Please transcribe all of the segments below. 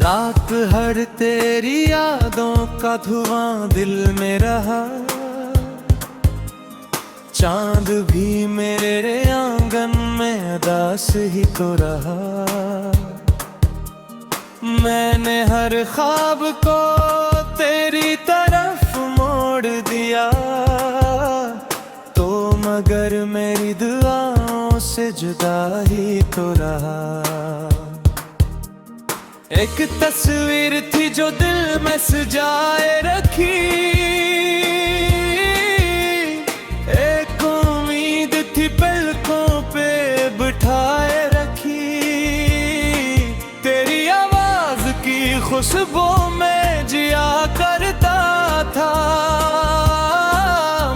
रात हर तेरी यादों का धुआं दिल में रहा। चांद भी मेरे आंगन में उदास ही तो रहा। मैंने हर ख्वाब को तेरी तरफ मोड़ दिया, तो मगर मेरी दुआओं से जुदा ही तो रहा। एक तस्वीर थी जो दिल में सजाए रखी, एक उम्मीद थी पलकों पे बिठाए रखी। तेरी आवाज की खुशबू में जिया करता था,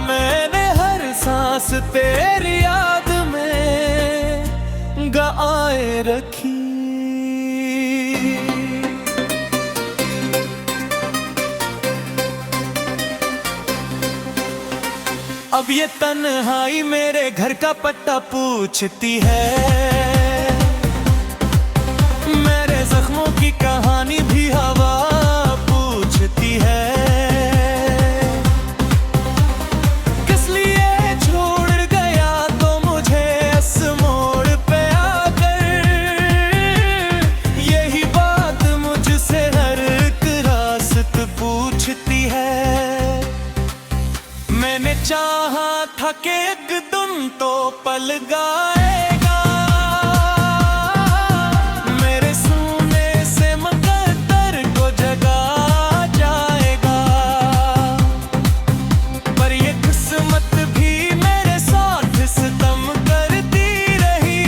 मैंने हर सांस तेरी याद में गवाए रखी। अब ये तन्हाई मेरे घर का पता पूछती है, मेरे जख्मों की कहानी भी हवा पूछती है। किस लिए छोड़ गया तो मुझे इस मोड़ पे आकर, यही बात मुझसे हर एक रास्त पूछती है। मैंने चाहा था कि एक दिन तो पल गाएगा, मेरे सोने से मुकद्दर को जगा जाएगा। पर ये किस्मत भी मेरे साथ सितम करती रही,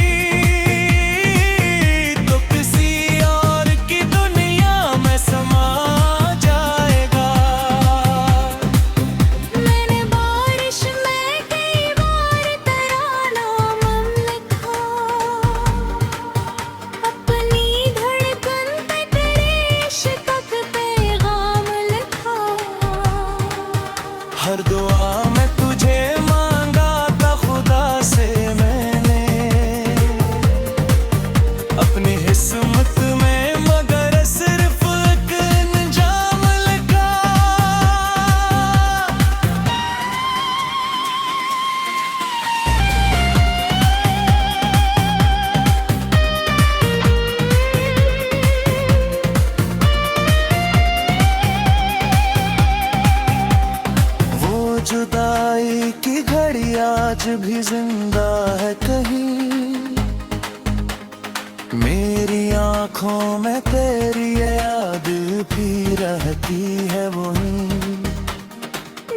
तो किसी और की दुनिया में समा जाएगा। हर दुआ में तुझे मांगा था खुदा से मैंने, अपनी किस्मत में मगर सिर्फ एक अंजाम लिखा। जुदाई की घड़ी आज भी जिंदा है कहीं, मेरी आंखों में तेरी याद भी रहती है वहीं।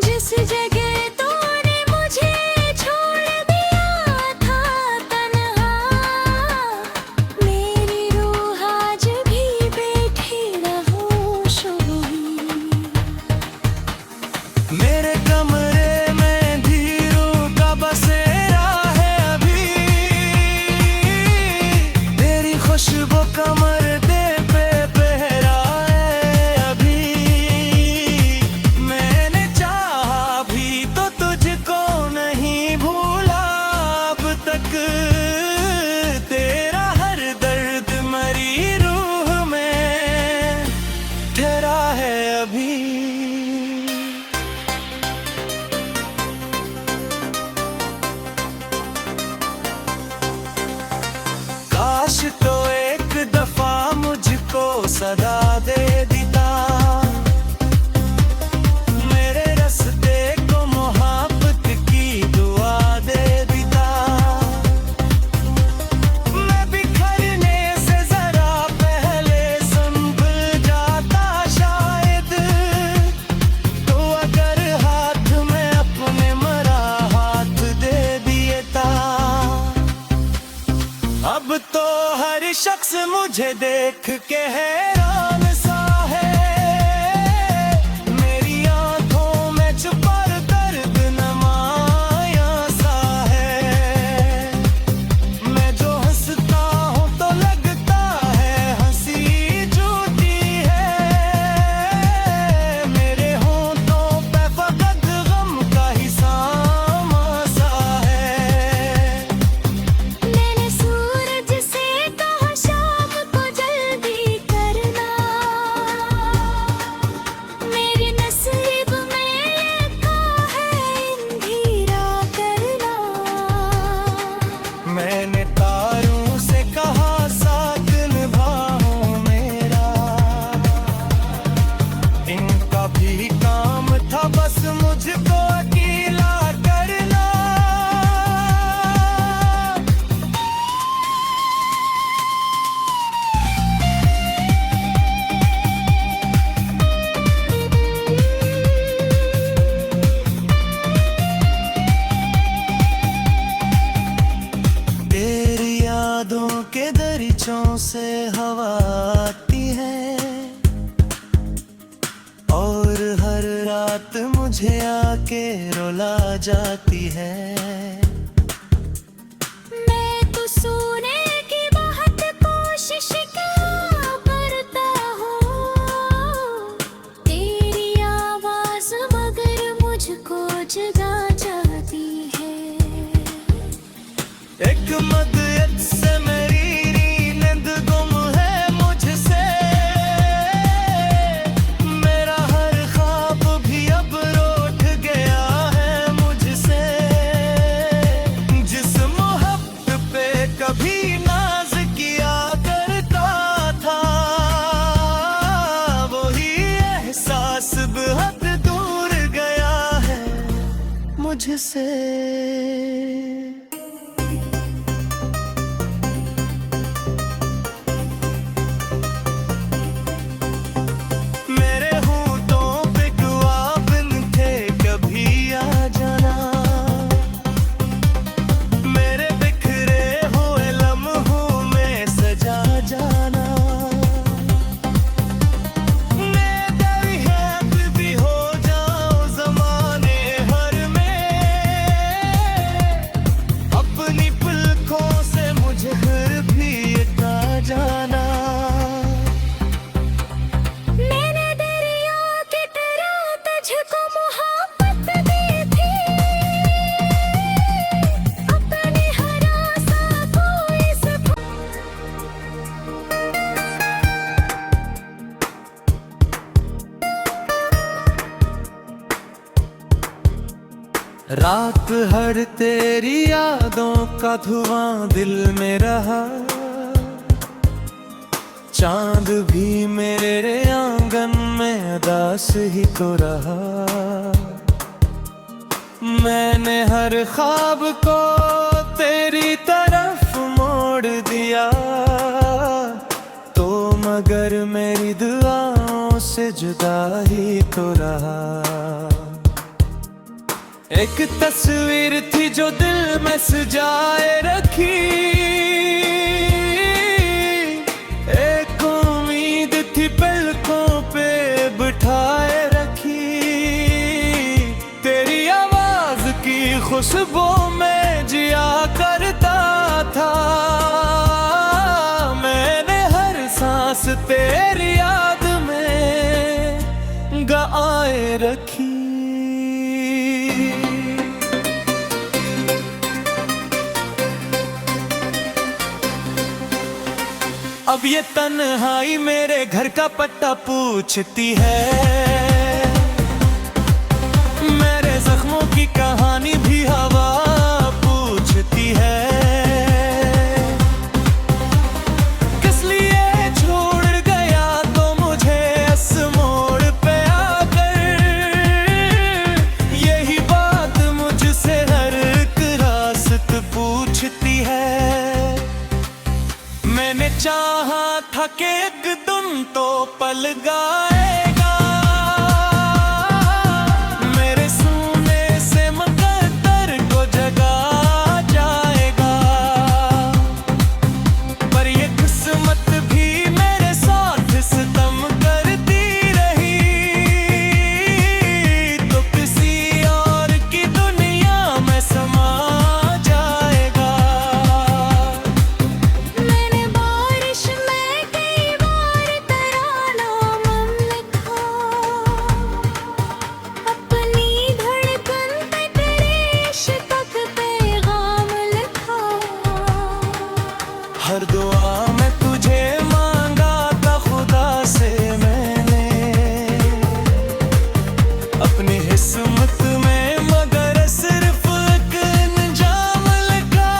जिस जगह तूने मुझे छोड़ दिया था तन्हा, मेरी रूह आज भी बैठी खामोश वहीं। मेरे कमरे में धीरू का बसेरा है अभी, तेरी खुशबू कमर दे पे पहरा है अभी। मैंने चाहा भी तो तुझको नहीं भूला अब तक, तेरा हर दर्द मरी रूह में ठहरा है अभी। काश तो एक दफा मुझको सदा दे देता, मेरे रास्ते को मोहब्बत की दुआ दे देता। मैं बिखरने से जरा पहले संभल जाता शायद, तो अगर हाथ में अपने मरा हाथ दे देता। अब तो हर शख्स मुझे देख के हैरान सा है, मेरी आंखों में छुपा दर्द नमाया सा है। मैं जो हंसता हूँ तो लगता है हंसी झूठी है, मेरे होंठों पे फकत गम का ही सामा सा है। मैंने सूरज से कहा शाम को जल्दी करना, मुझे आके रुला जाती है। मैं तो सोने की बहुत कोशिश क्या करता हूँ, तेरी आवाज मगर मुझको जगा जाती है। एक मदयत से मेरी नींद गुम है मुझसे, मेरा हर ख्वाब भी अब रूठ गया है मुझसे। जिस मोहब्बत पे कभी नाज किया करता था, वही एहसास बहुत दूर गया है मुझसे। रात हर तेरी यादों का धुआं दिल में रहा, चांद भी मेरे आंगन में उदास ही तो रहा। मैंने हर ख्वाब को तेरी तरफ मोड़ दिया, तो मगर मेरी दुआओं से जुदा ही तो रहा। एक तस्वीर थी जो दिल में सजाए रखी, एक उम्मीद थी पलकों पे बिठाए रखी। तेरी आवाज की खुशबू में जिया करता था, मैंने हर सांस तेरी याद में गवाए रखी। अब ये तन्हाई मेरे घर का पता पूछती है, मेरे जख्मों की कहानी भी हवा पूछती है। किस लिए छोड़ गया तो मुझे इस मोड़ पे आकर, यही बात मुझसे हर एक रास्त पूछती है। मैंने चाहा था कि एक दिन तो पल गाएगा, मेरे सोने से मुकद्दर को जगा जाएगा। पर ये किस्मत भी मेरे साथ सितम करती रही, तो किसी और की दुनिया में समा जाएगा। हर दुआ में तुझे मांगा था खुदा से मैंने, अपनी किस्मत में मगर सिर्फ एक अंजाम लिखा।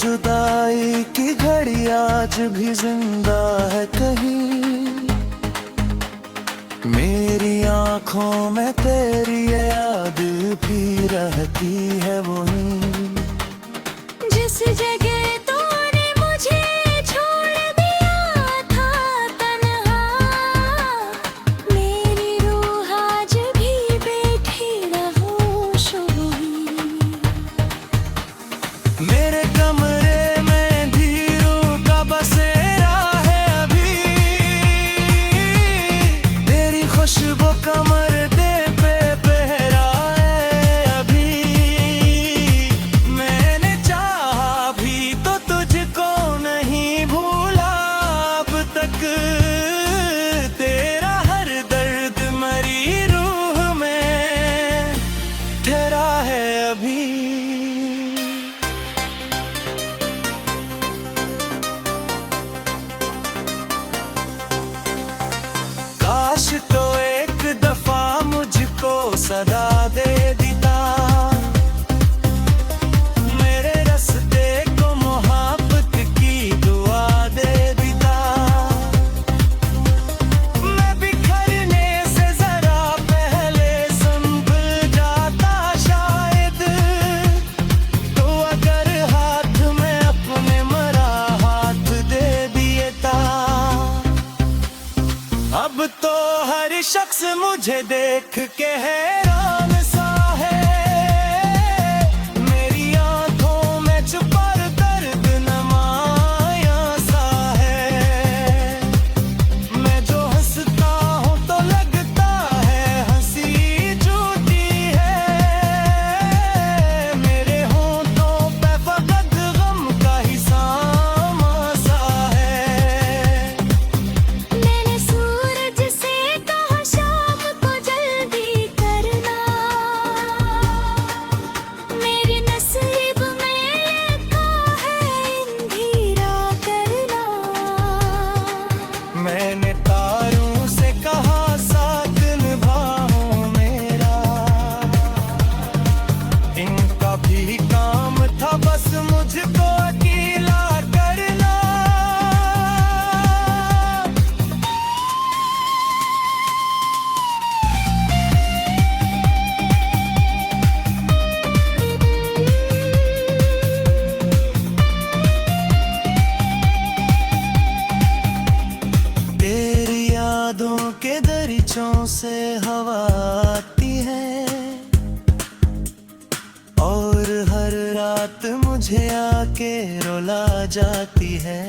जुदाई की घड़ी आज भी जिंदा है कहीं, मेरी आंखों में तेरी याद भी रहती है वहीं। जिस जगह तूने मुझे छोड़ दिया था तन्हा, मेरी कमर दे पे पहरा है अभी। मैंने चाहा भी तो तुझको नहीं भूला अब तक। तेरा हर दर्द मरी रूह में ठहरा है अभी। काश तो एक दफा मुझको सदा दे देता, मेरे रास्ते को मोहब्बत की दुआ दे देता। मैं बिखरने से जरा पहले संभल जाता शायद। तो अगर हाथ में अपने मरा हाथ दे देता। अब तो हर शख्स मुझे देख के हैरान सा है। मेरी आंखों में छुपा दर्द नमाया सा है। मैं जो हंसता हूँ तो लगता है हंसी झूठी है। मेरे होंठों पे फकत गम का ही सामा सा है। मैंने सूरज से कहा शाम को जल्दी करना, मेरे नसीब में लिखा है अंधेरा करना। मैंने तारों से कहा साथ निभाओ मेरा। इनका भी काम था बस मुझको अकेला करना। तेरी यादों के दरीचों से हवा आती है और हर रात मुझे आके रुला जाती है।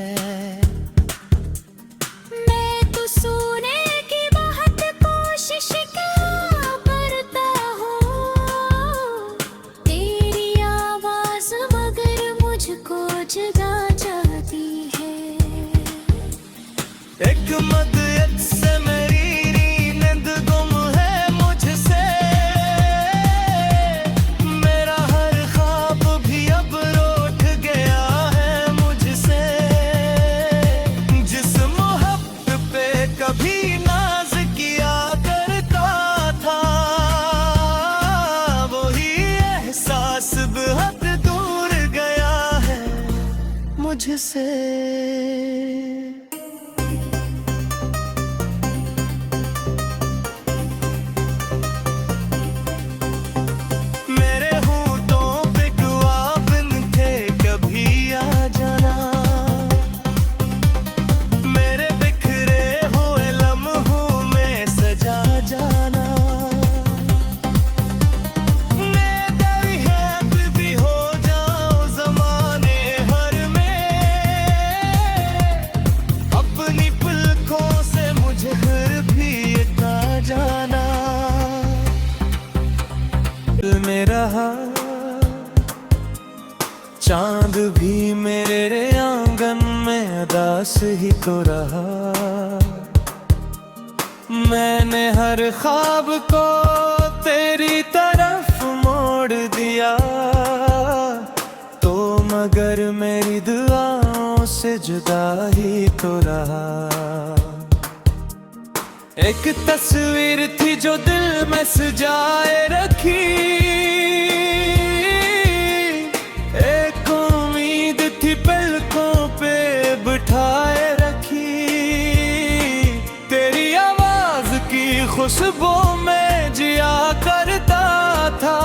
मैं तो सोने की बहुत कोशिश क्या करता हूँ, तेरी आवाज मगर मुझको जगा जाती है। एक मदयत से मेरी नींद गुम है मुझसे। मेरा हर ख्वाब भी अब रूठ गया है मुझसे। जिस मोहब्बत पे कभी नाज किया करता था, वही एहसास बहुत दूर गया है मुझसे। मेरे होंठों पे दुआ बिन थे कभी आ जाना। मेरे बिखरे हुए लम्हों में सजा जाना। मैं दरियात भी हो जाऊं ज़माने हर में। अपनी पलकों से मुझे हर भी इतना जाना। दिल में रहा चांद भी मेरे आंगन में उदास ही तो रहा। मैंने हर ख्वाब को तेरी तरफ मोड़ दिया। तो मगर मेरी दुआओं से जुदा ही तो रहा। एक तस्वीर थी जो दिल में सजाए रखी। एक उम्मीद थी पलकों पे बिठाए रखी। तेरी आवाज की खुशबू में जिया करता था।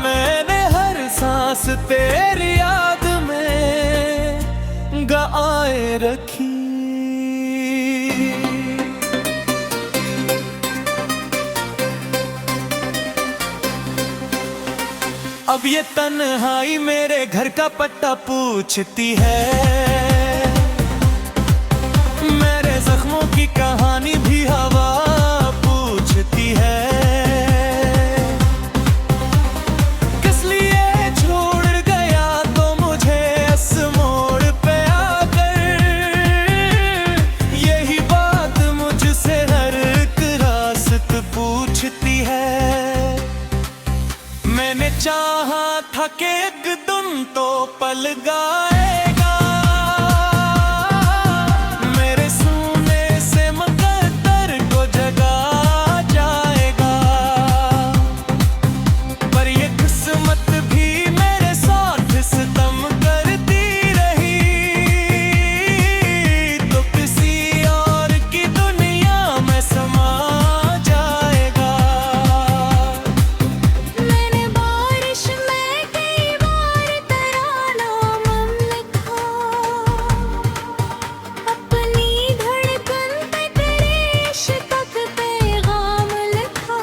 मैंने हर सांस तेरी याद में गआए रखी। अब ये तन्हाई मेरे घर का पता पूछती है। मेरे जख्मों की कहानी भी हवा चाहा था कि एक दिन तो पल गाएगा, मेरे सोने से मुकद्दर को जगा जाएगा। पर ये किस्मत भी मेरे साथ सितम करती रही, तो किसी और की दुनिया में समा जाएगा। मैंने बारिश में कई बार तेरा नाम लिखा, अपनी धड़कन पे तेरे इश्क का पैगाम लिखा।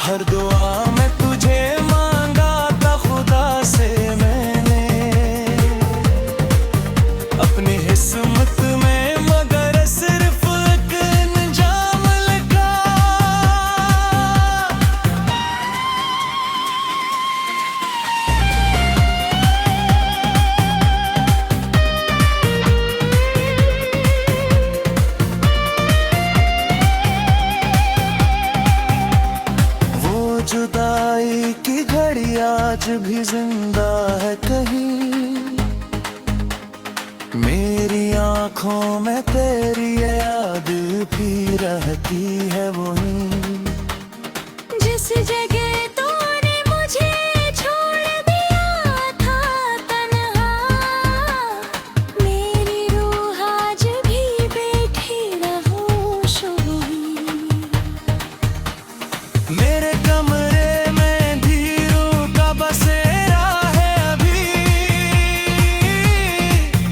हर दुआ में तुझे मांगा था खुदा से मैंने, अपनी किस्मत में मगर सिर्फ एक अंजाम लिखा। वो जुदाई की घड़ी आज भी जिंदा है कहीं, मेरी आंखों में तेरी याद भी रहती है वहीं। जिस जगह तूने मुझे छोड़ दिया था तन्हा, मेरी रूह आज भी बैठी खामोश हुई। मेरे कमरे में धीरू का बसेरा है अभी,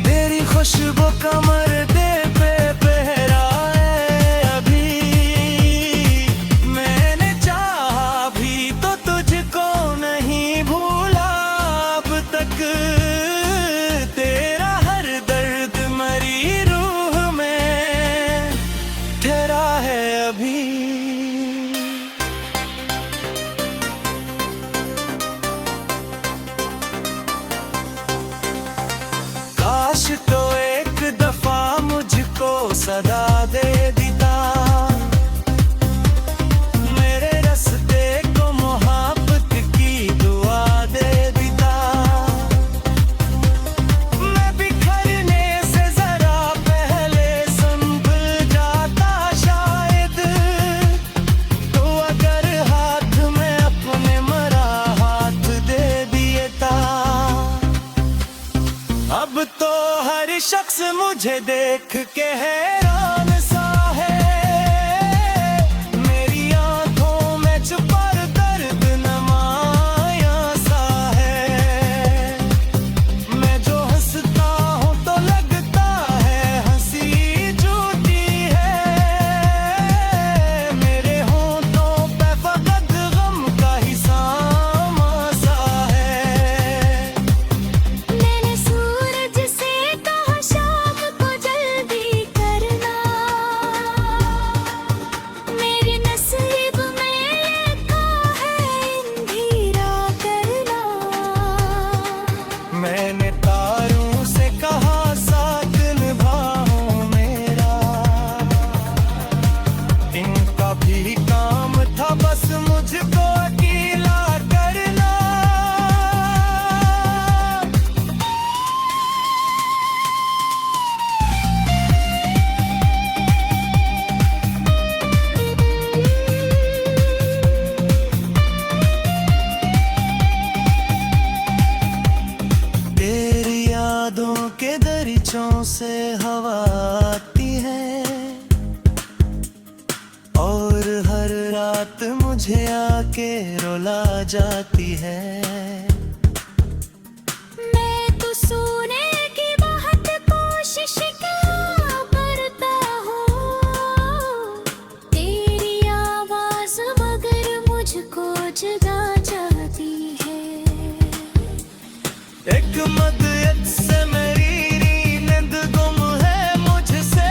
तेरी खुशबू कमर दे पे पहरा है अभी। मैंने चाहा भी तो तुझको नहीं भूला अब तक, तेरा हर दर्द मरी रूह में ठहरा है अभी। काश तो एक दफा मुझको सदा दे देता, मेरे रास्ते को मोहब्बत की दुआ दे देता। मैं बिखरने से जरा पहले संभल जाता शायद, तो अगर हाथ में अपने मरा हाथ दे देता। अब तो हर शख्स मुझे देख के हैरान सा है, मेरी आंखों में छुपा दर्द नमाया सा है। मैं जो हंसता हूँ तो लगता है हंसी झूठी है, मेरे होंठों पे फकत गम का ही सामा सा है। मैंने सूरज से कहा शाम को जल्दी करना, मेरे नसीब में लिखा है अंधेरा करना। मैंने तारों से कहा साथ निभाओ मेरा, इनका भी काम था बस मुझको अकेला करना। तेरी यादों के दरीचों से हवा आती है, और हर रात मुझे आके रुला जाती है। मैं तो सोने की बहुत कोशिश करता हूँ, तेरी आवाज मगर मुझको जगा जाती है। एक मदयत से मेरी नींद गुम है मुझसे,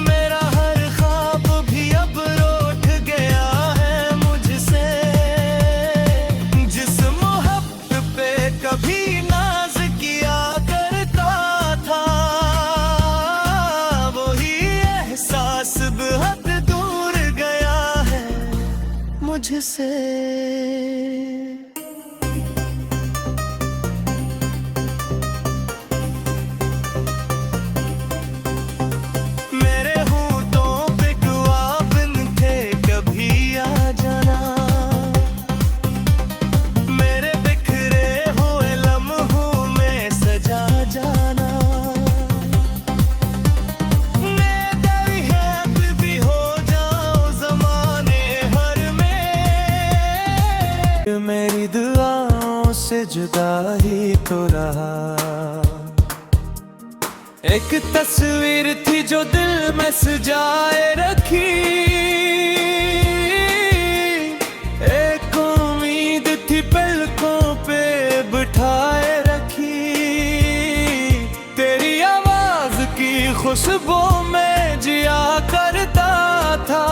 मेरा हर ख्वाब भी अब रूठ गया है मुझसे। जिस मोहब्बत पे कभी तुझसे। मेरे होठों पे ख्वाब थे कभी आ जाना, मेरे बिखरे हुए लम्हों में सजा जाना। मेरी दुआओं से जुदा ही तो रहा, एक तस्वीर थी जो दिल में सजाए रखी, एक उम्मीद थी पलकों पे बिठाए रखी। तेरी आवाज की खुशबू में जिया करता था,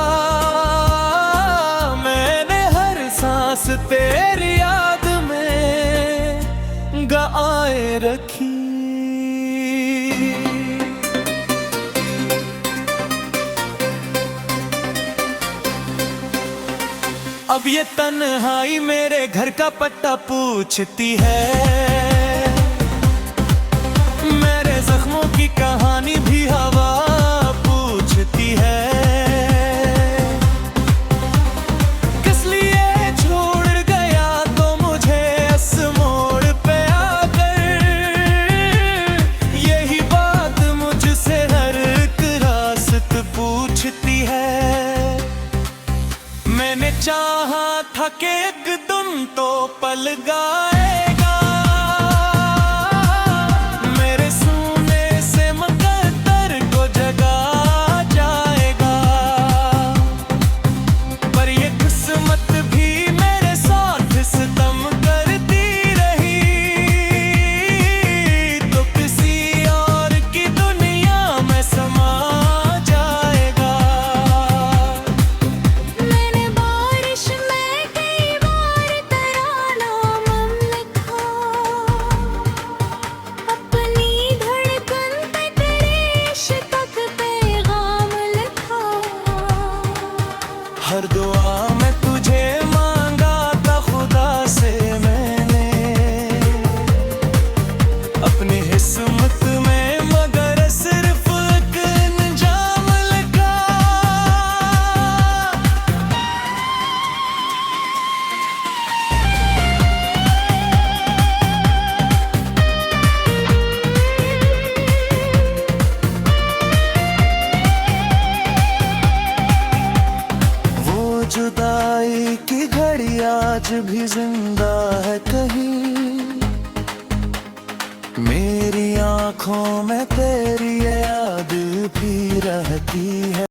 सांस तेरी याद में गाए रखी। अब ये तन्हाई मेरे घर का पता पूछती है, मेरे जख्मों की कहानी भी हवा पूछती है। मैंने चाहा था कि एक दिन तो पल गाएगा, मेरे सोने से मुकद्दर को जगा जाएगा। पर ये किस्मत भी मेरे साथ सितम करती रही, तो किसी और की दुनिया में समा जाएगा। हर दुआ में तुझे मांगा था खुदा से मैंने, अपनी किस्मत में मगर सिर्फ एक अंजाम लिखा। जुदाई की घड़ी आज भी जिंदा है कहीं, मेरी आंखों में तेरी याद भी रहती है।